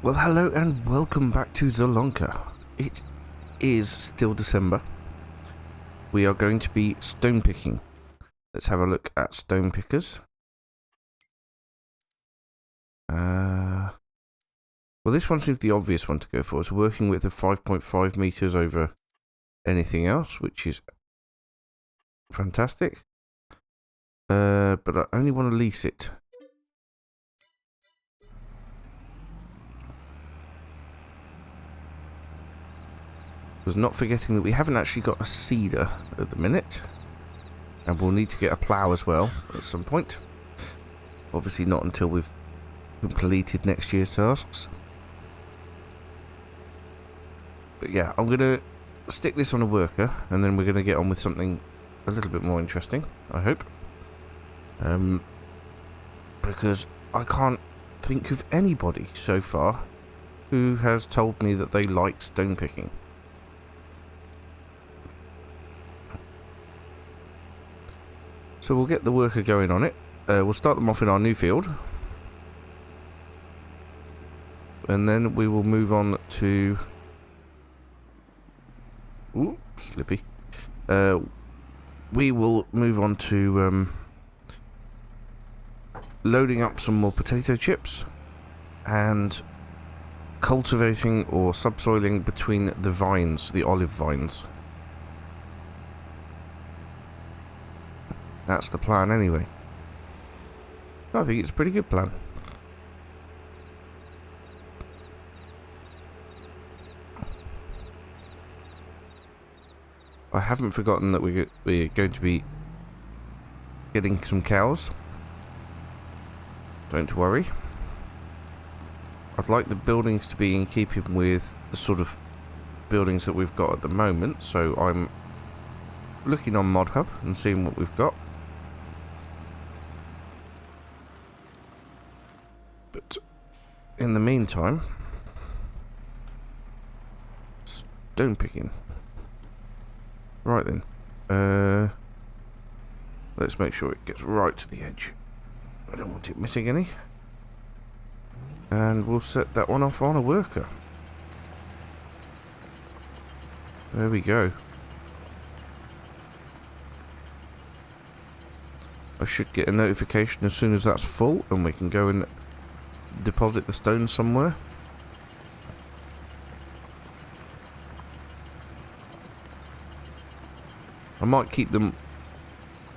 Well, hello and welcome back to Zielonka. It is still December. We are going to be stone picking. Let's have a look at stone pickers. Well, this one seems the obvious one to go for. It's working with a 5.5 meters over anything else, which is fantastic. But I only want to lease it. Was not forgetting that we haven't actually got a seeder at the minute, and we'll need to get a plough as well at some point. Obviously not until we've completed next year's tasks. But yeah, I'm going to stick this on a worker, and then we're going to get on with something a little bit more interesting, I hope. Because I can't think of anybody so far who has told me that they like stone picking. So we'll get the worker going on it. We'll start them off in our new field. And then we will move on to... Ooh, slippy. We will move on to loading up some more potato chips and cultivating or subsoiling between the vines, the olive vines. That's the plan anyway. I think it's a pretty good plan. I haven't forgotten that we're going to be getting some cows. Don't worry. I'd like the buildings to be in keeping with the sort of buildings that we've got at the moment, so I'm looking on ModHub and seeing what we've got. But in the meantime, stone picking. Right then, let's make sure it gets right to the edge. I don't want it missing any. And we'll set that one off on a worker. There we go. I should get a notification as soon as that's full, and we can go and deposit the stones somewhere. I might keep them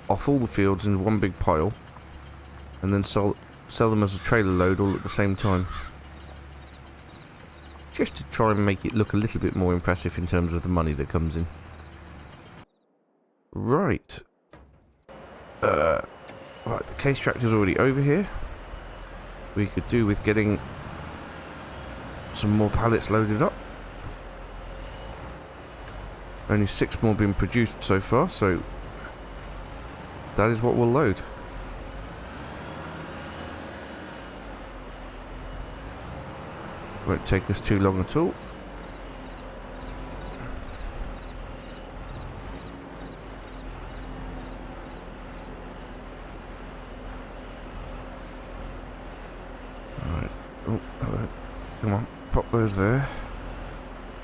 off all the fields in one big pile, and then sell them as a trailer load all at the same time. Just to try and make it look a little bit more impressive in terms of the money that comes in. Right. Right, the case tractor's already over here. We could do with getting some more pallets loaded up. Only 6 more been produced so far, so that is what we'll load. Won't take us too long at all. Alright. Oh, hello. Come on, pop those there.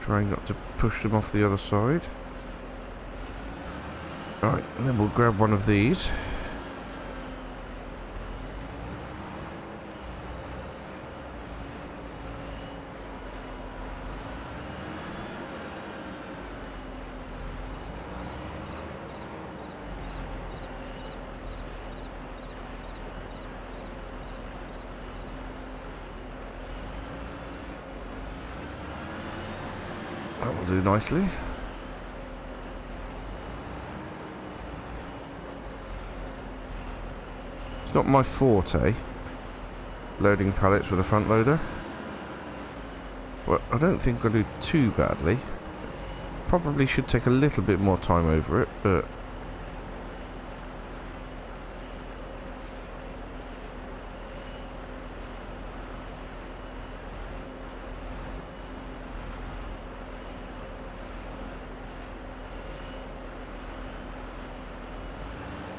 Trying not to push them off the other side. Alright, and then we'll grab one of these. That'll do nicely. It's not my forte, loading pallets with a front loader, but I don't think I'll do too badly. Probably should take a little bit more time over it, but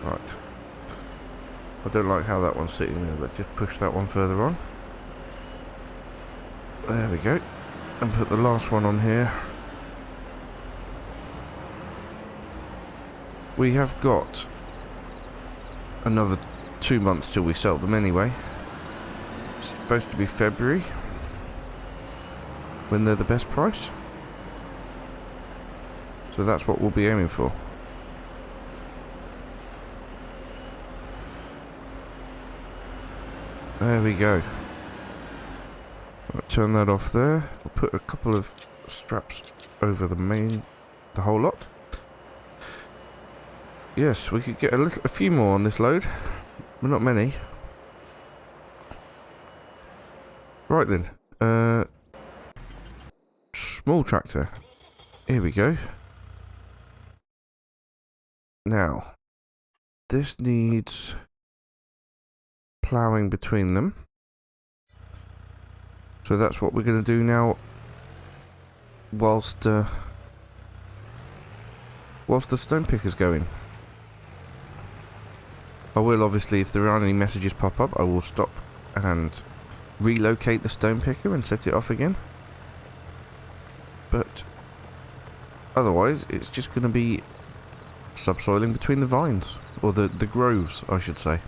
right. I don't like how that one's sitting there. Let's just push that one further on. There we go. And put the last one on here. We have got another 2 months till we sell them anyway. It's supposed to be February when they're the best price. So that's what we'll be aiming for. There we go. I'll turn that off there. We'll put a couple of straps over the whole lot. Yes, we could get a few more on this load, but not many. Right then, small tractor. Here we go. Now, this needs ploughing between them. So that's what we're going to do now, whilst the stone picker's going. I will obviously, if there aren't any messages pop up, I will stop and relocate the stone picker and set it off again. But otherwise, it's just going to be subsoiling between the vines, or the groves, I should say.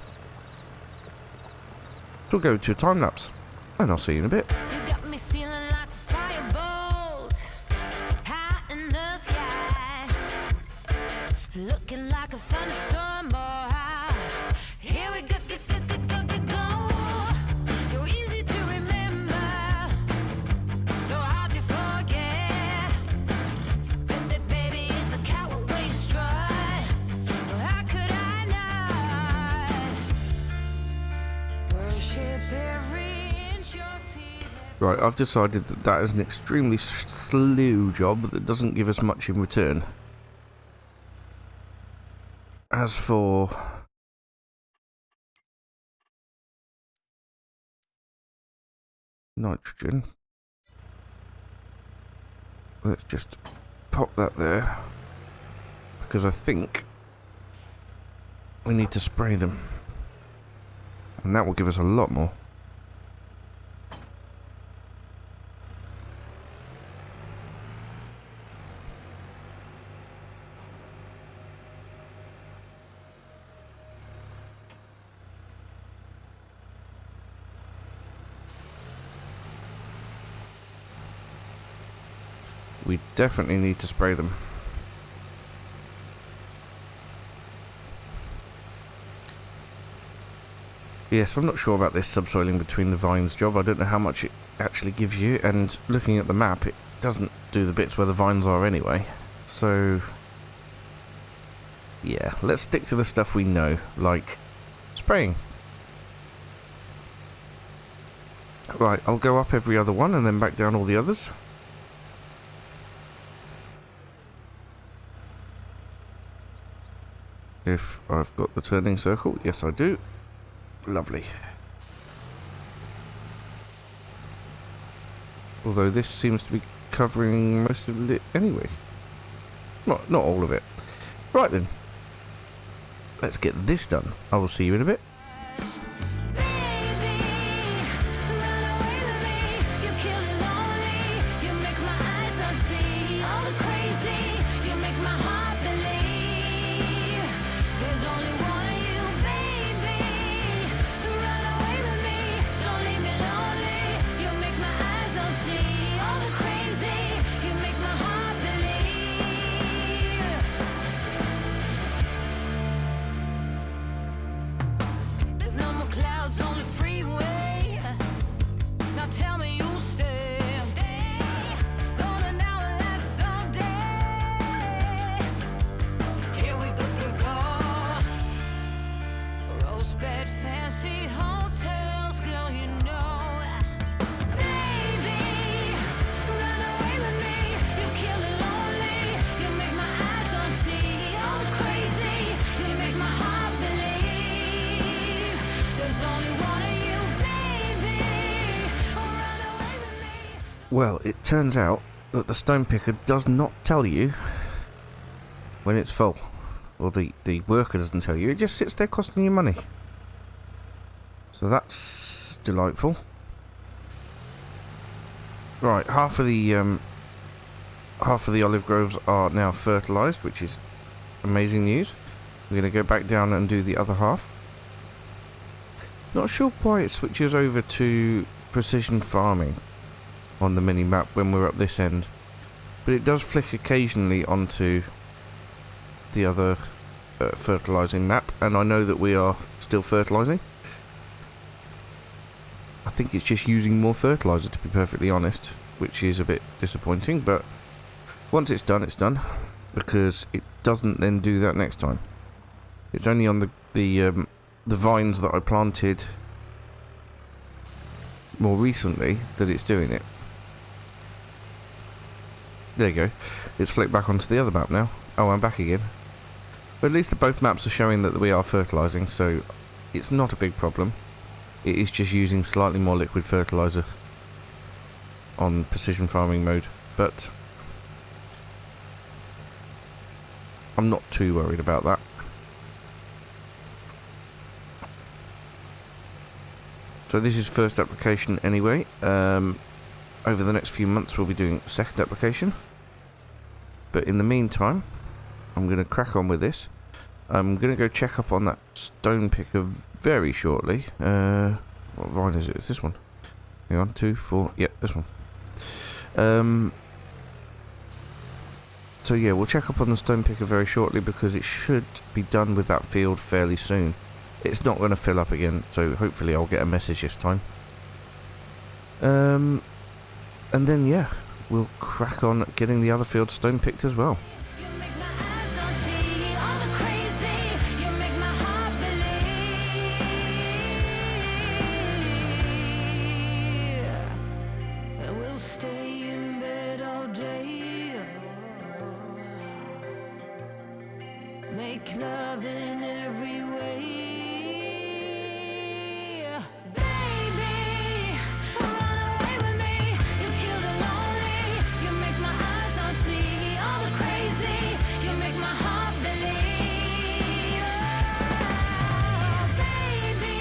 So we'll go to a time lapse, and I'll see you in a bit. You got me feeling like a firebolt, high in the sky, looking like a thunderstorm, boy. Here we go, go. You're easy to remember, so hard to forget. Baby, it's a coward way you strut. How could I not worship every inch your feet? Right, I've decided that that is an extremely slow job that doesn't give us much in return. As for nitrogen, let's just pop that there, because I think we need to spray them, and that will give us a lot more. We definitely need to spray them. Yes, I'm not sure about this subsoiling between the vines job. I don't know how much it actually gives you, and looking at the map, it doesn't do the bits where the vines are anyway. So, yeah, let's stick to the stuff we know, like spraying. Right, I'll go up every other one and then back down all the others. If I've got the turning circle, yes I do. Lovely. Although this seems to be covering most of it anyway. Not all of it. Right then. Let's get this done. I will see you in a bit. Well, it turns out that the stone picker does not tell you when it's full. Or the worker doesn't tell you, it just sits there costing you money. So that's delightful. Right, half of the olive groves are now fertilised, which is amazing news. We're going to go back down and do the other half. Not sure why it switches over to precision farming on the mini-map when we're up this end. But it does flick occasionally onto the other fertilising map, and I know that we are still fertilising. I think it's just using more fertiliser, to be perfectly honest, which is a bit disappointing, but once it's done, because it doesn't then do that next time. It's only on the vines that I planted more recently that it's doing it. There you go. It's flicked back onto the other map now. Oh, I'm back again. But at least both maps are showing that we are fertilising, so it's not a big problem. It is just using slightly more liquid fertiliser on precision farming mode, but I'm not too worried about that. So this is first application anyway. Over the next few months we'll be doing a second application. But in the meantime, I'm going to crack on with this. I'm going to go check up on that stone picker very shortly. What vine is it? It's this one. Hang on, 2, 4, yep, this one. So yeah, we'll check up on the stone picker very shortly because it should be done with that field fairly soon. It's not going to fill up again, so hopefully I'll get a message this time. And then yeah, we'll crack on getting the other field stone picked as well. Make love in every way, baby. Run away with me. You kill the lonely. You make my eyes unsee all the crazy. You make my heart believe. Oh, baby,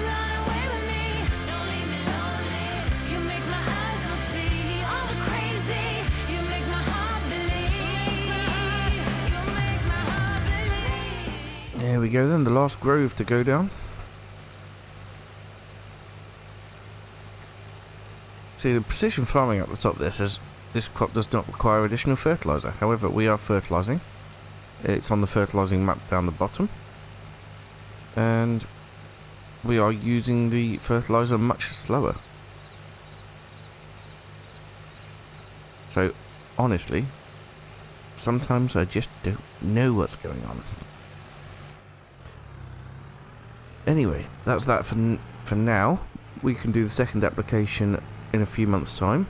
run away with me. Don't leave me lonely. You make my eyes unsee all the crazy. You make my heart believe. You make my heart believe. There we go then, the last grove to go down. See, the precision farming up the top there says this crop does not require additional fertiliser. However, we are fertilising. It's on the fertilising map down the bottom. And we are using the fertiliser much slower. So, honestly, sometimes I just don't know what's going on. Anyway, that's that for now. We can do the second application in a few months' time.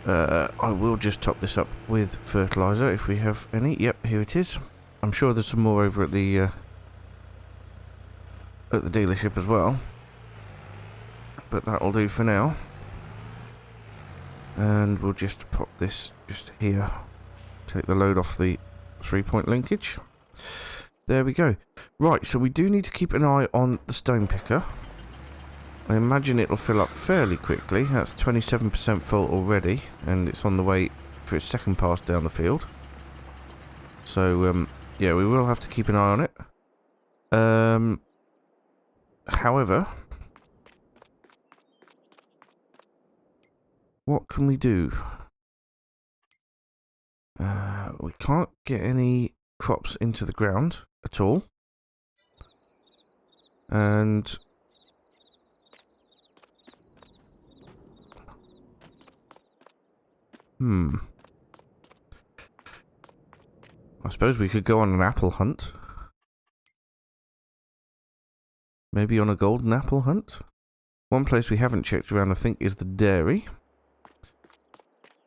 I will just top this up with fertiliser if we have any. Yep, here it is. I'm sure there's some more over at the dealership as well. But that'll do for now. And we'll just pop this just here. Take the load off the 3-point linkage. There we go. Right, so we do need to keep an eye on the stone picker. I imagine it'll fill up fairly quickly. That's 27% full already, and it's on the way for its second pass down the field. So, yeah, we will have to keep an eye on it. However, what can we do? We can't get any crops into the ground at all. And I suppose we could go on an apple hunt. Maybe on a golden apple hunt? One place we haven't checked around, I think, is the dairy.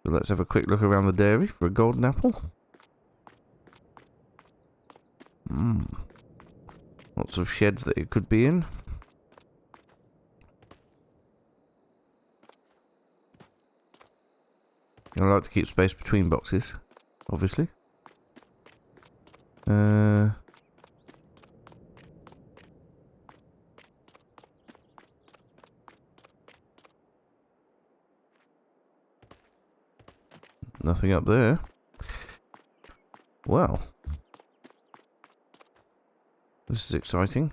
So let's have a quick look around the dairy for a golden apple. Lots of sheds that it could be in. I like to keep space between boxes, obviously. Nothing up there. Well. This is exciting.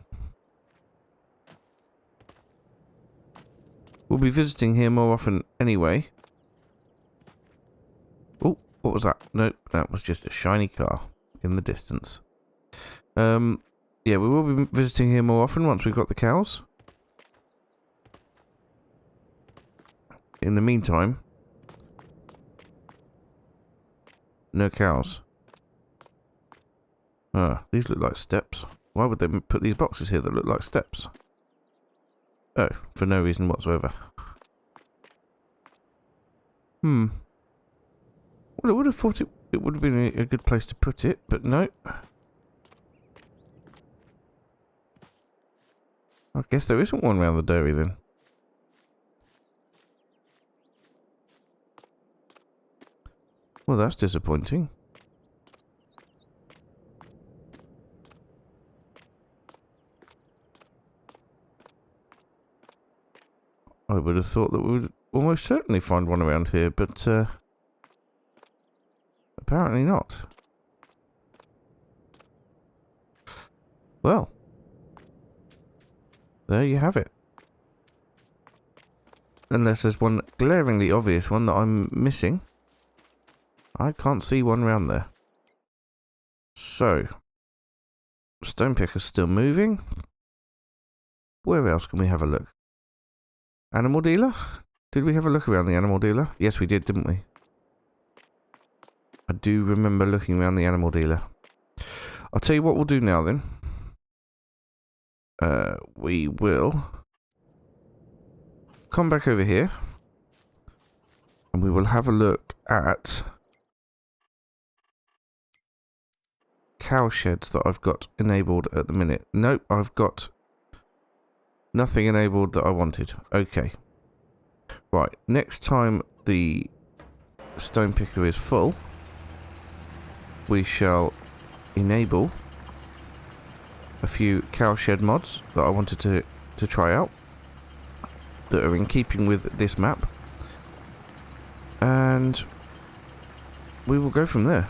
We'll be visiting here more often anyway. Oh, what was that? Nope, that was just a shiny car in the distance. Yeah, we will be visiting here more often once we've got the cows. In the meantime, no cows. Ah, these look like steps. Why would they put these boxes here that look like steps? Oh, for no reason whatsoever. Well, I would have thought it would have been a good place to put it, but no. I guess there isn't one around the dairy then. Well, that's disappointing. I would have thought that we would almost certainly find one around here, but apparently not. Well, there you have it. Unless there's one glaringly obvious one that I'm missing. I can't see one around there. So, stone picker's still moving. Where else can we have a look? Animal dealer? Did we have a look around the animal dealer? Yes, we did, didn't we? I do remember looking around the animal dealer. I'll tell you what we'll do now then. We will come back over here. And we will have a look at cow sheds that I've got enabled at the minute. Nope, I've got nothing enabled that I wanted. Okay. Right, next time the stone picker is full, we shall enable a few cowshed mods that I wanted to try out that are in keeping with this map, and we will go from there.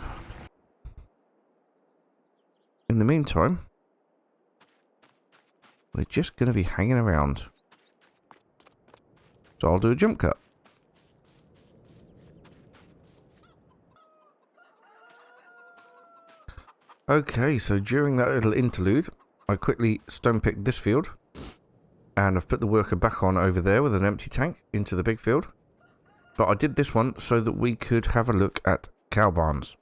In the meantime, we're just going to be hanging around, so I'll do a jump cut. Okay, so during that little interlude, I quickly stone picked this field, and I've put the worker back on over there with an empty tank into the big field. But I did this one so that we could have a look at cow barns.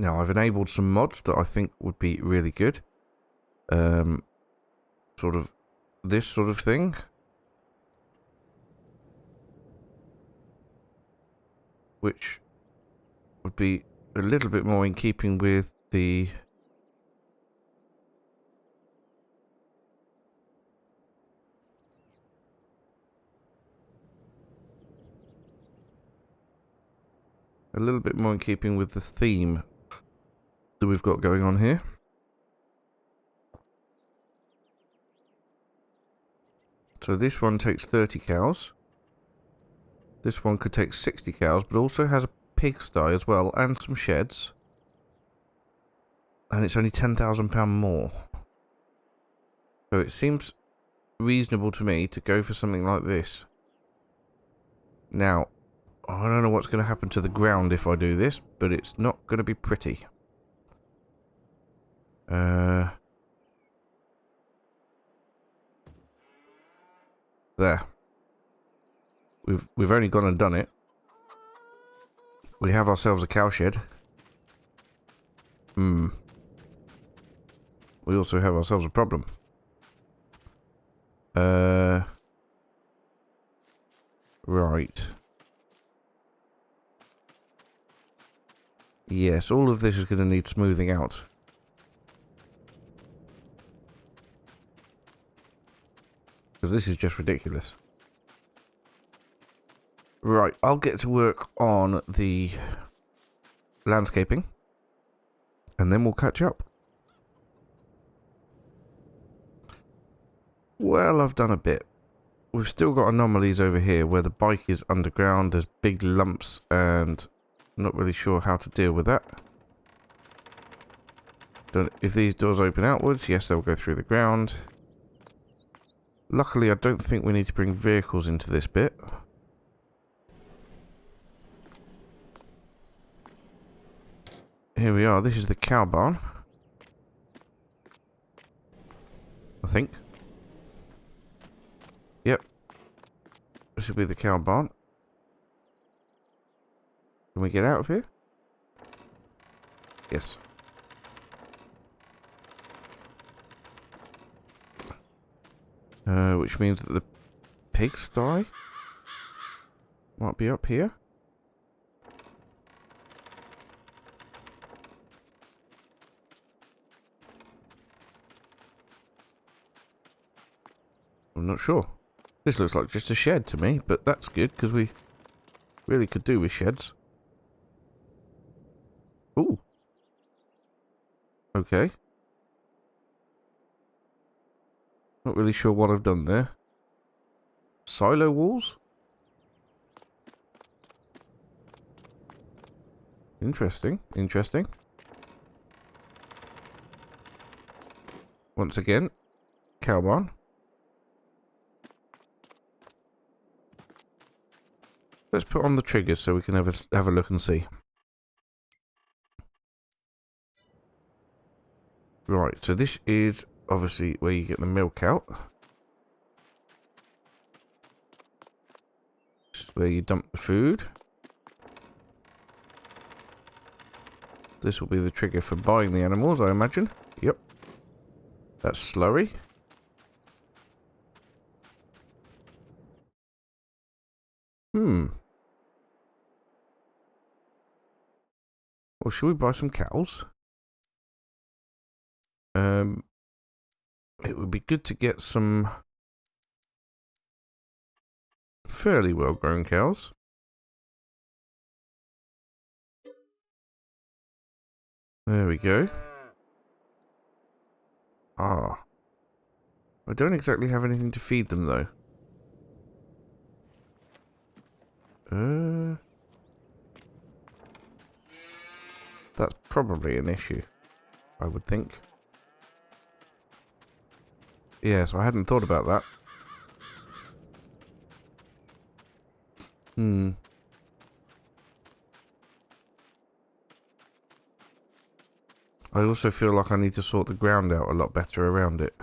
Now, I've enabled some mods that I think would be really good. Sort of this sort of thing. Which would be a little bit more in keeping with the theme that we've got going on here. So this one takes 30 cows. This one could take 60 cows, but also has a pigsty as well, and some sheds. And it's only £10,000 more. So it seems reasonable to me to go for something like this. Now, I don't know what's going to happen to the ground if I do this, but it's not going to be pretty. There. We've only gone and done it. We have ourselves a cowshed. We also have ourselves a problem. Right. Yes, all of this is going to need smoothing out. Because this is just ridiculous. Right, I'll get to work on the landscaping. And then we'll catch up. Well, I've done a bit. we've still got anomalies over here where the bike is underground. There's big lumps and I'm not really sure how to deal with that. If these doors open outwards, yes, they'll go through the ground. Luckily, I don't think we need to bring vehicles into this bit. Here we are. This is the cow barn. I think. Yep. This will be the cow barn. Can we get out of here? Yes. Which means that the pigsty might be up here. I'm not sure. This looks like just a shed to me, but that's good because we really could do with sheds. Ooh. Okay. Not really sure what I've done there. Silo walls? Interesting, interesting. Once again, cow barn. Let's put on the triggers so we can have a look and see. Right, so this is obviously where you get the milk out. This is where you dump the food. This will be the trigger for buying the animals, I imagine. Yep. That's slurry. Well, should we buy some cows? It would be good to get some fairly well-grown cows. There we go. Ah. I don't exactly have anything to feed them, though. That's probably an issue, I would think. Yes, I hadn't thought about that. I also feel like I need to sort the ground out a lot better around it.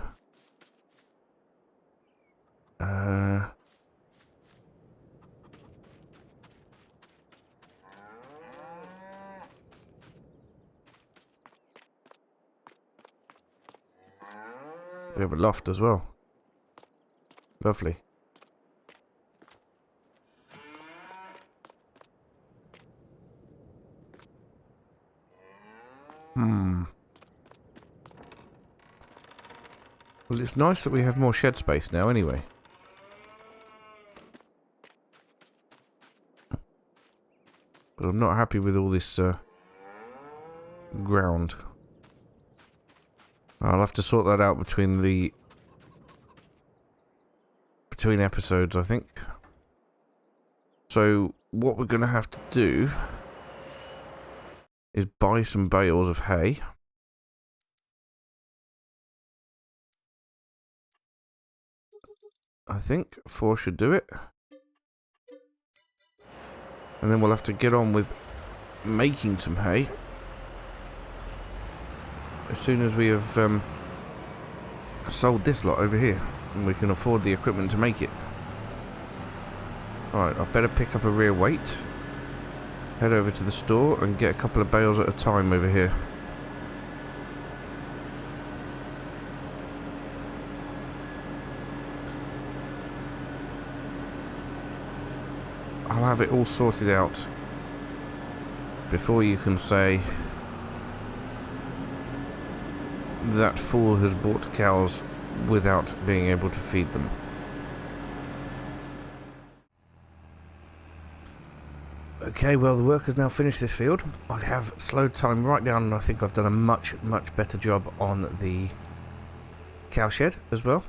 We have a loft as well. Lovely. Well, it's nice that we have more shed space now anyway. But I'm not happy with all this ground. I'll have to sort that out between episodes, I think. So what we're going to have to do is buy some bales of hay. I think 4 should do it. And then we'll have to get on with making some hay as soon as we have sold this lot over here and we can afford the equipment to make it. Alright, I better pick up a rear weight, head over to the store and get a couple of bales at a time over here. I'll have it all sorted out before you can say that fool has bought cows without being able to feed them. Okay, well the work has now finished this field. I have slowed time right down and I think I've done a much better job on the cow shed as well.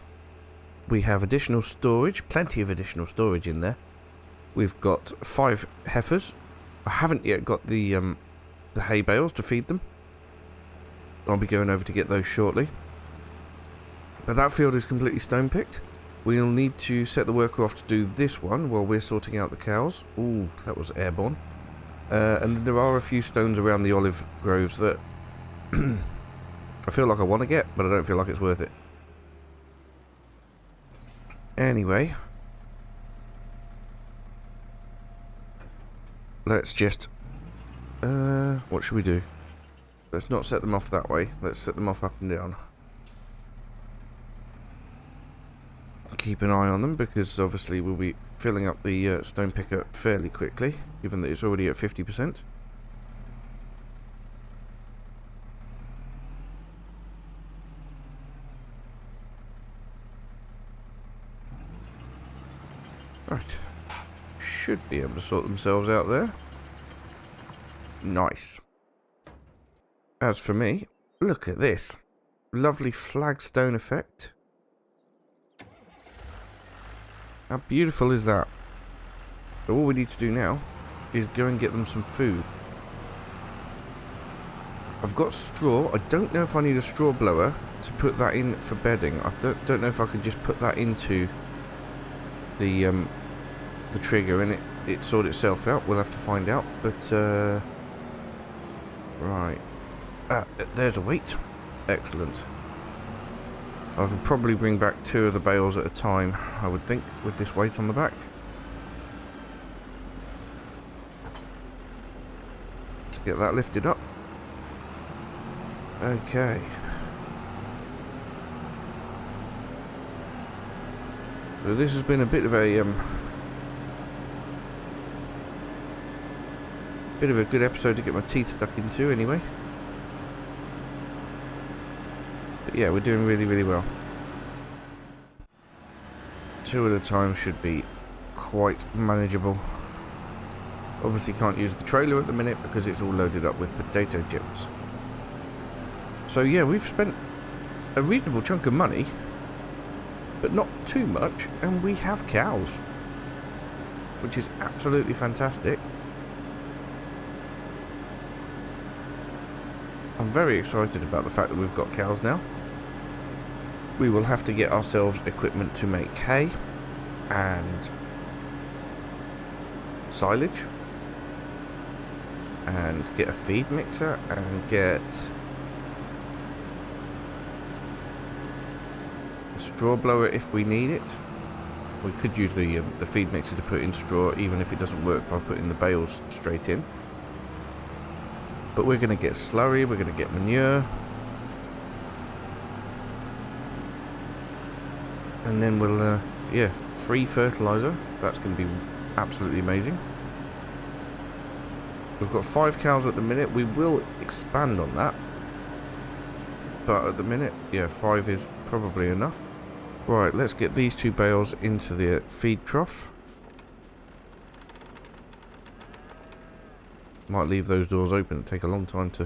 We have additional storage, plenty of additional storage in there. We've got 5 heifers. I haven't yet got the hay bales to feed them. I'll be going over to get those shortly. But that field is completely stone picked. We'll need to set the worker off to do this one while we're sorting out the cows. Ooh, that was airborne. And there are a few stones around the olive groves that I feel like I want to get, but I don't feel like it's worth it. Anyway, let's just what should we do? Let's not set them off that way. Let's set them off up and down. Keep an eye on them, because obviously we'll be filling up the stone picker fairly quickly, given that it's already at 50%. Right. Should be able to sort themselves out there. Nice. As for me, look at this. Lovely flagstone effect. How beautiful is that? So all we need to do now is go and get them some food. I've got straw. I don't know if I need a straw blower to put that in for bedding. I don't know if I can just put that into the trigger and it sort itself out. We'll have to find out. But right. There's a weight. Excellent. I could probably bring back 2 of the bales at a time, I would think, with this weight on the back. Let's get that lifted up. Okay. So this has been a bit of a good episode to get my teeth stuck into anyway. But yeah, we're doing really, really well. 2 at a time should be quite manageable. Obviously can't use the trailer at the minute because it's all loaded up with potato chips. So yeah, we've spent a reasonable chunk of money, but not too much, and we have cows, which is absolutely fantastic. I'm very excited about the fact that we've got cows now. We will have to get ourselves equipment to make hay and silage and get a feed mixer and get a straw blower if we need it. We could use the feed mixer to put in straw even if it doesn't work by putting the bales straight in. But we're going to get slurry, we're going to get manure. And then we'll, yeah, free fertilizer. That's going to be absolutely amazing. We've got 5 cows at the minute. We will expand on that. But at the minute, yeah, 5 is probably enough. Right, let's get these 2 bales into the feed trough. Might leave those doors open. It'll take a long time to...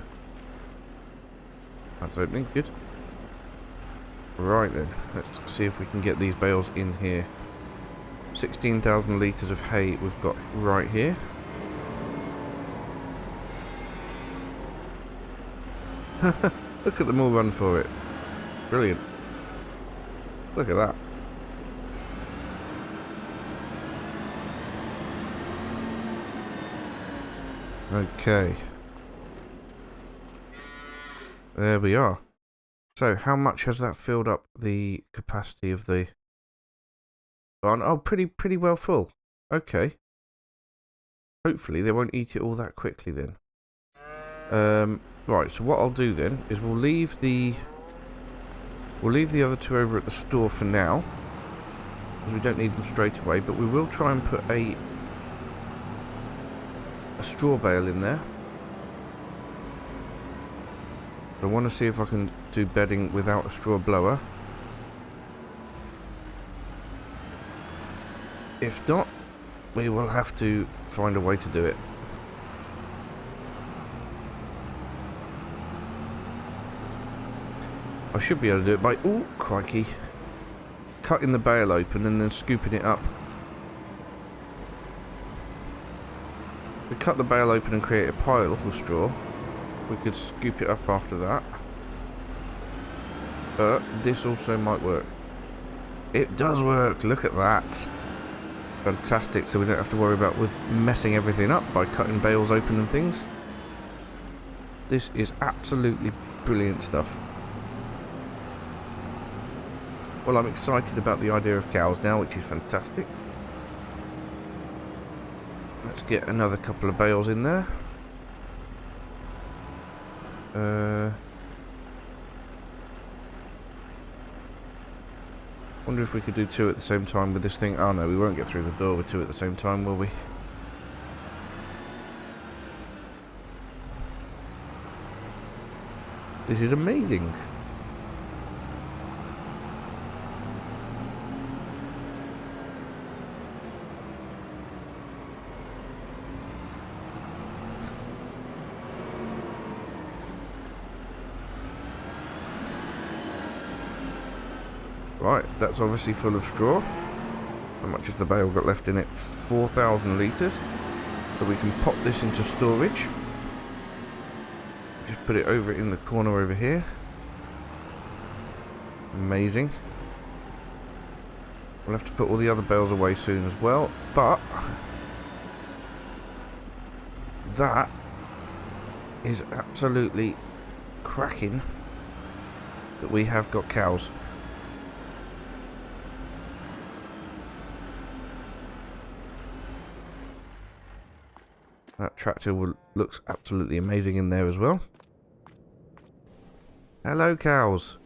That's opening. Good. Right then, let's see if we can get these bales in here. 16,000 litres of hay we've got right here. Look at them all run for it. Brilliant. Look at that. Okay. There we are. So, how much has that filled up the capacity of the barn? Oh, pretty well full. Okay. Hopefully they won't eat it all that quickly then. Right, so what I'll do then is we'll leave the other 2 over at the store for now, because we don't need them straight away, but we will try and put a straw bale in there. I want to see if I can do bedding without a straw blower. If not, we will have to find a way to do it. I should be able to do it by... Ooh, crikey. cutting the bale open and then scooping it up. We cut the bale open and create a pile of straw. We could scoop it up after that. But this also might work. It does work, look at that. Fantastic, so we don't have to worry about with messing everything up by cutting bales open and things. This is absolutely brilliant stuff. Well, I'm excited about the idea of cows now, which is fantastic. Let's get another couple of bales in there. Wonder if we could do two at the same time with this thing. Oh no, we won't get through the door with two at the same time, will we? This is amazing. Right, that's obviously full of straw. How much has the bale got left in it? 4,000 litres. So we can pop this into storage. Just put it over in the corner over here. Amazing. We'll have to put all the other bales away soon as well. But that is absolutely cracking that we have got cows. That tractor looks absolutely amazing in there as well. Hello, cows.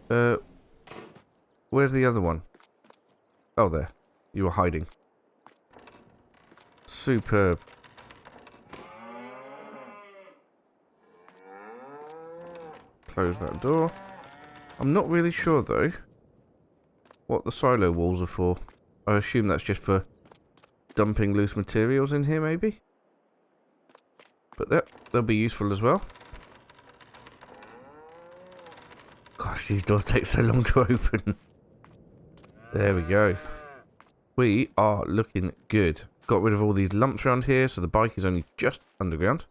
Where's the other one? Oh, there. You were hiding. Superb. Close that door. I'm not really sure, though, what the silo walls are for. I assume that's just for dumping loose materials in here, maybe? But they'll be useful as well. Gosh, these doors take so long to open. There we go. We are looking good. Got rid of all these lumps around here, so the bike is only just underground.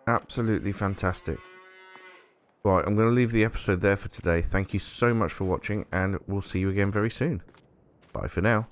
Absolutely fantastic. Right, I'm going to leave the episode there for today. Thank you so much for watching, and we'll see you again very soon. Bye for now.